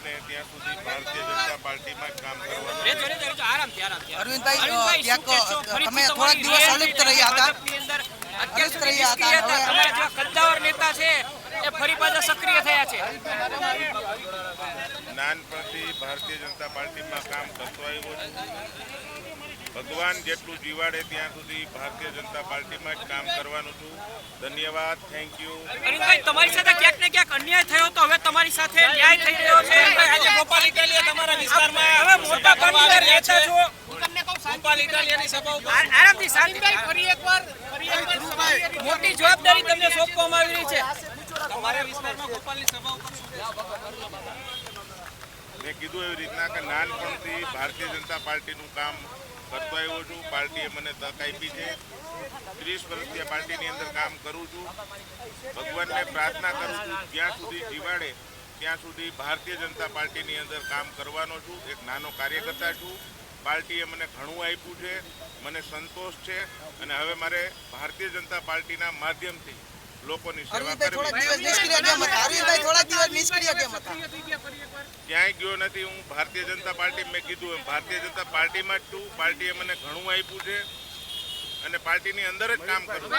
ને ત્યાં સુધી ભારતીય જનતા પાર્ટીમાં જ કામ કરવાનું. અરવિંદભાઈ તમે થોડાક દિવસ અલિપ્ત રહ્યા હતા, કદ્દાવર નેતા છે એ ફરી પાછા સક્રિય થયા છે. નાનપણથી ભારતીય જનતા પાર્ટીમાં કામ કરતો આવ્યો છું. ભગવાન જેટલું જીવાડે ત્યાં સુધી ભારતીય જનતા પાર્ટીમાં જ કામ કરવાનું છું. ધન્યવાદ, થેન્ક યુ. અરવિંદભાઈ, તમારી સાથે ક્યાંક ને ક્યાંક અન્યાય થયો તો હવે તમારી સાથે ન્યાય થઈ રહ્યો છે. આજે ગોપાલ ઇટાલિયા તમારા વિસ્તારમાં હવે મોટા ભાગના નેતા છો. ગોપાલ ઇટાલિયાની સભા ઉપર આરામથી શાંતિભાઈ ફરી એકવાર મોટી જવાબદારી તમને સોંપવામાં આવી રહી છે. તમારા વિસ્તારમાં ગોપાલની સભા ઉપર મેં કીધું એવી રીતના કે નાનપણથી ભારતીય જનતા પાર્ટીનું કામ કરતો આવ્યો છું. પાર્ટીએ મને તક આપી છે. 30 વર્ષથી આ પાર્ટીની અંદર કામ કરું છું. ભગવાનને પ્રાર્થના કરું છું જ્યાં સુધી જીવાડે ત્યાં સુધી ભારતીય જનતા પાર્ટીની અંદર કામ કરવાનો છું. એક નાનો કાર્યકર્તા છું. પાર્ટીએ મને ઘણું આપ્યું છે, મને સંતોષ છે અને હવે મારે ભારતીય જનતા પાર્ટીના માધ્યમથી લોકોની સેવા કરવી. ક્યાંય ગયો નથી હું. ભારતીય જનતા પાર્ટી મેં કીધું એમ ભારતીય જનતા પાર્ટીમાં જ છું. પાર્ટીએ મને ઘણું આપ્યું છે અને પાર્ટીની અંદર જ કામ કરું.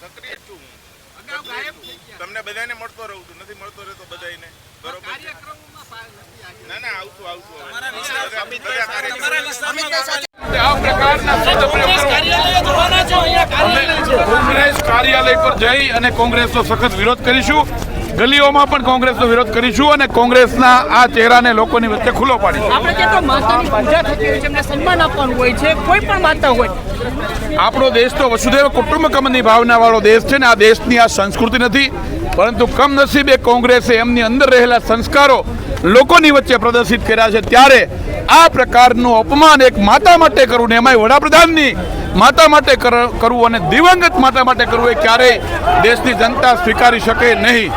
સક્રિય છું હું. તમને બધાને મળતો રહું છું. નથી મળતો રહેતો બધાને. બરોબર. ના ના આવતું કોંગ્રેસ કાર્યાલય પર જઈ અને કોંગ્રેસનો સખત વિરોધ કરીશું. ગલીઓમાં પણ કોંગ્રેસનો વિરોધ કરીશું અને કોંગ્રેસના આ ચહેરાને લોકોની વચ્ચે ખુલ્લો પાડીશું. આપણે જે તો માતાની પૂજા થતી હોય છે, એમને સન્માન આપવાનું હોય છે, કોઈ પણ માતા હોય. આપણો દેશ તો વસુધૈવ કુટુંબકમની ભાવનાવાળો દેશ છે ને આ દેશની આ સંસ્કૃતિ નથી, પરંતુ કમનસીબે કોંગ્રેસે એમની અંદર રહેલા સંસ્કારો લોકોની વચ્ચે પ્રદર્શિત કર્યા છે. ત્યારે આ પ્રકારનું અપમાન એક માતા માટે કરવું ને એમાંય વડાપ્રધાનની માતા માટે કરવું અને દિવંગત માતા માટે કરવું એ ક્યારેય દેશની જનતા સ્વીકારી શકે નહીં.